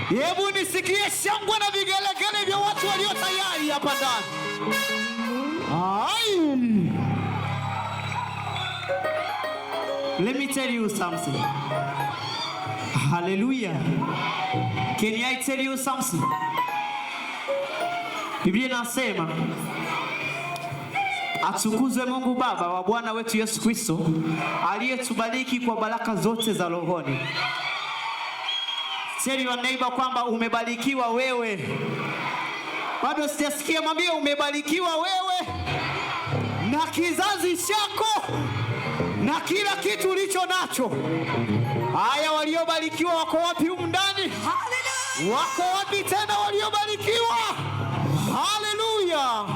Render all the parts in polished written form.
Hebu nisikie shangwe na vigelegele vya watu walio tayari hapa ndani. Let me tell you something. Hallelujah. Can I tell you something? Biblia inasema atukuzwe Mungu Baba wa Bwana wetu Yesu Kristo, aliyetubariki kwa baraka zote za rohoni. Tell your neighbor kwamba umebarikiwa wewe. Bado sijasikia, mwambie umebarikiwa wewe na kizazi chako na kila kitu ulicho nacho. Haya, waliobarikiwa wako wapi humu ndani? Hallelujah. Wako wapi tena waliobarikiwa? Hallelujah.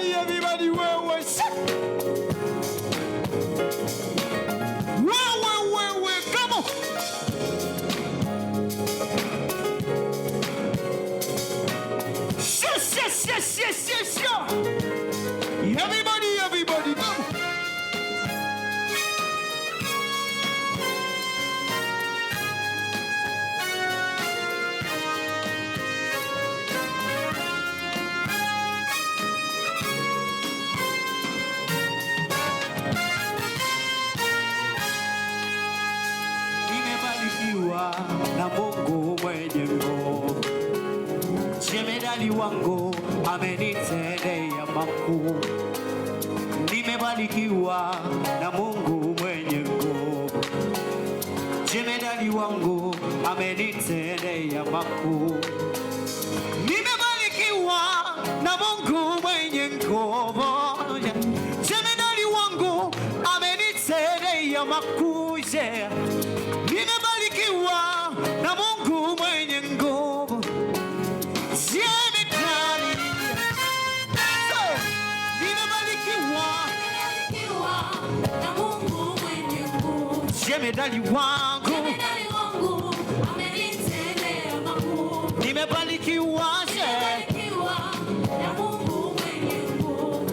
Everybody, where come on. Sure. Everybody, come on. Na Mungu mwenye nguvu, jemedali wangu amenitendea makuu. Nimebarikiwa na Mungu mwenye nguvu, jemedali wangu amenitendea makuu. Nimebarikiwa na Mungu mwenye nguvu, jemedali wangu amenitendea makuu. Nimebarikiwa na Mungu mwenye nguvu, jemedali. Nimebarikiwa na Mungu mwenye nguvu, jemedali wangu amenitendea makuu. Nimebarikiwa na Mungu mwenye nguvu,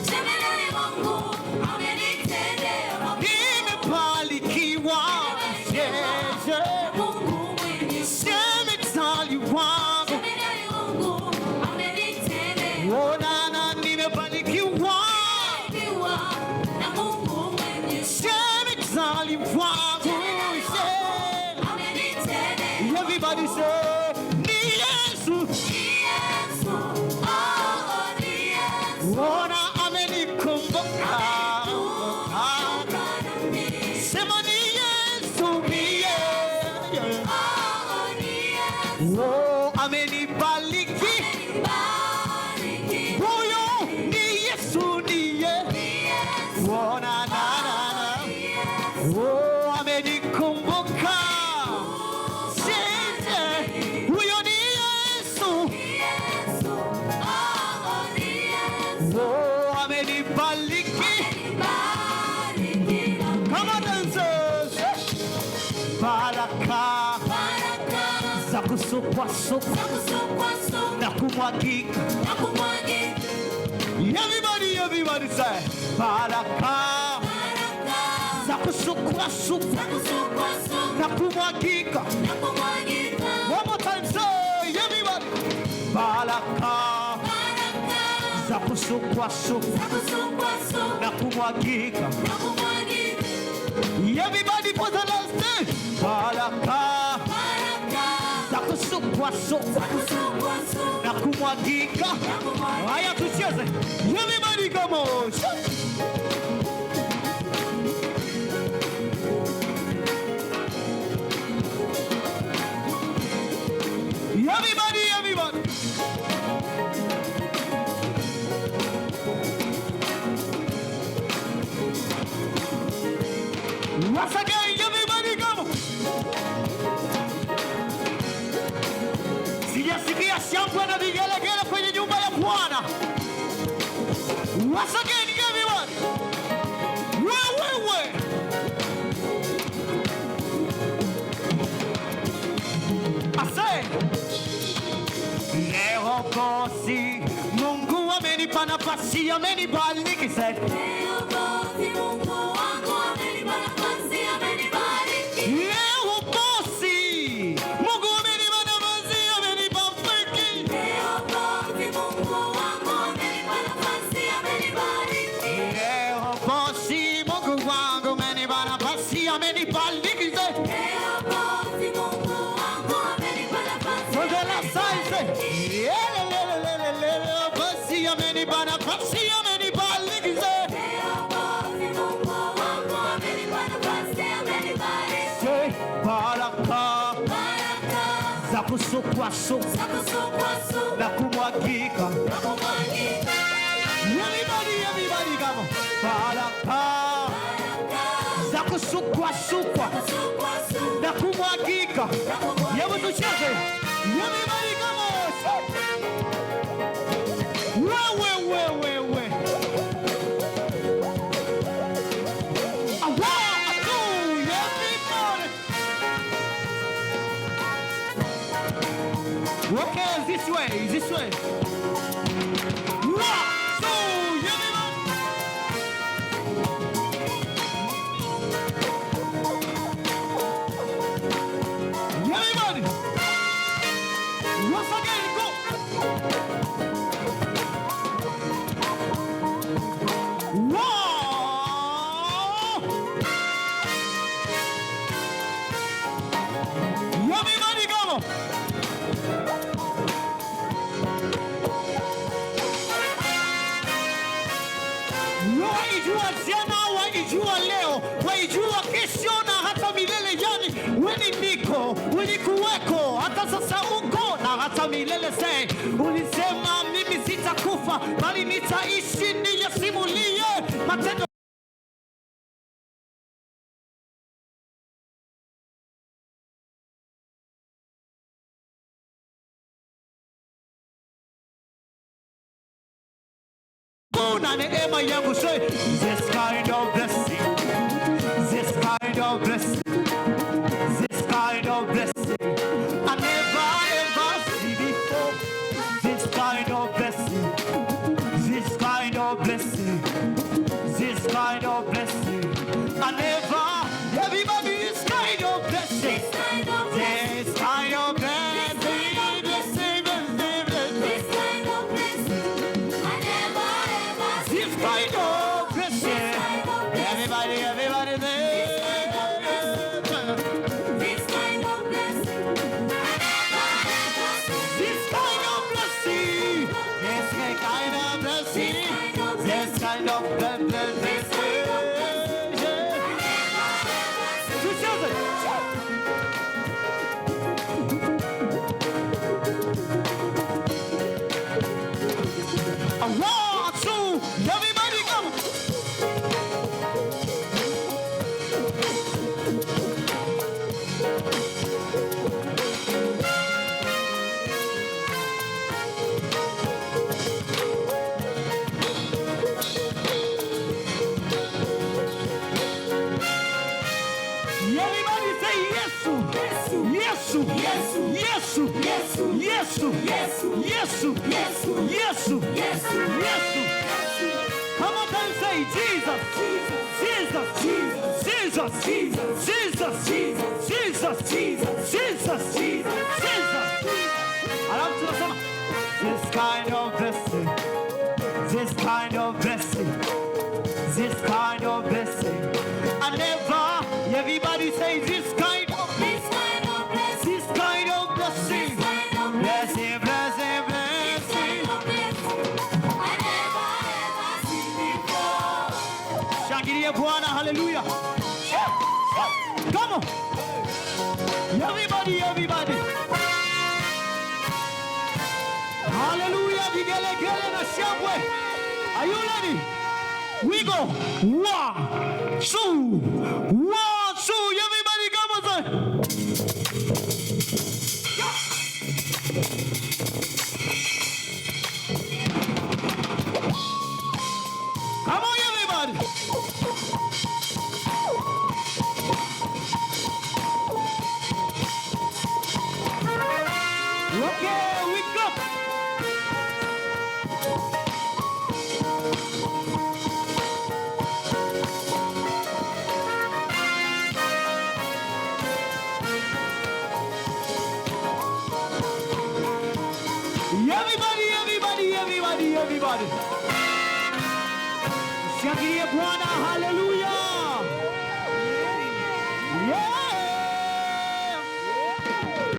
jemedali wangu amenitendea makuu. Nimebarikiwa everybody say, Yesu. Ona amenikumbuka. Sema ni Yesu, oh, amenibariki. Huyo ni Yesu, ndiye. Ona oh, amenikumbuka. Huyo ni Yesu, oh, amenibariki. Come on dancers. Baraka za kusukwa na kumwagika. Everybody say, baraka za kusukwa na kumwagika. One more time say, everybody. Baraka za kusukwa na kumwagika. Everybody put the last day. Baraka za kusukwa na kumwagika. Haya tucheze. Everybody come on. Once again, everybody come. Sijasikia shangwe na vigelegele kwenye nyumba ya Bwana. Once again, everybody. Wewe. Ase. Leo kosi Mungu amenipa nafasi, amenibariki. Say. Leo kosi Mungu wangu amenipa nafasi, amenibariki. Leo kosi Mungu amenipa nafasi, amenibariki. Leo kosi Mungu wangu amenipa nafasi, amenibariki. Leo kosi Mungu wangu amenipa nafasi, amenibariki. Leo kosi Mungu wangu amenipa nafasi. For the last time, say. Leo kosi amenipa nafasi, amenibariki. Leo kosi Mungu wangu amenipa nafasi, amenibariki. Say baraka za kusukwasukwa na kumwagika. Everybody come on. Baraka za kusukwasukwa na kumwagika. Hebu tucheze. Everybody come on. Wewe. Okay, this way. Everybody. Once again, go. Everybody go. Waijua jana, waijua leo, waijua kesho na hata milele. Yani weni niko, ulikuweko, hata sasa uko na hata milele. Say, ulisema mimi sitakufa bali nitaishi, niyasimulie matendo. Na neema yangu. Say, this kind of blessing, this kind of blessing, this kind of blessing I never ever see before. This kind of blessing, this kind of blessing, this kind of blessing I never. Everybody, this kind of blessing, this kind of blessing, this kind of blessing. Everybody there. This kind of blessing. This kind of blessing. This kind of blessing. This kind of blessing. Everybody come. Yes. Come on and say Jesus. Alafu tunasema this kind of blessing, this kind of blessing, this kind of blessing I never. Everybody say this kind of blessing, this kind of blessing, blessing, blessing, blessing I never ever seen before. Shangilia Bwana, hallelujah. Come on. Everybody. Hallelujah, vigelegele na shangwe. Are you ready? We go. 1, 2, 1. Bwana. Haleluya.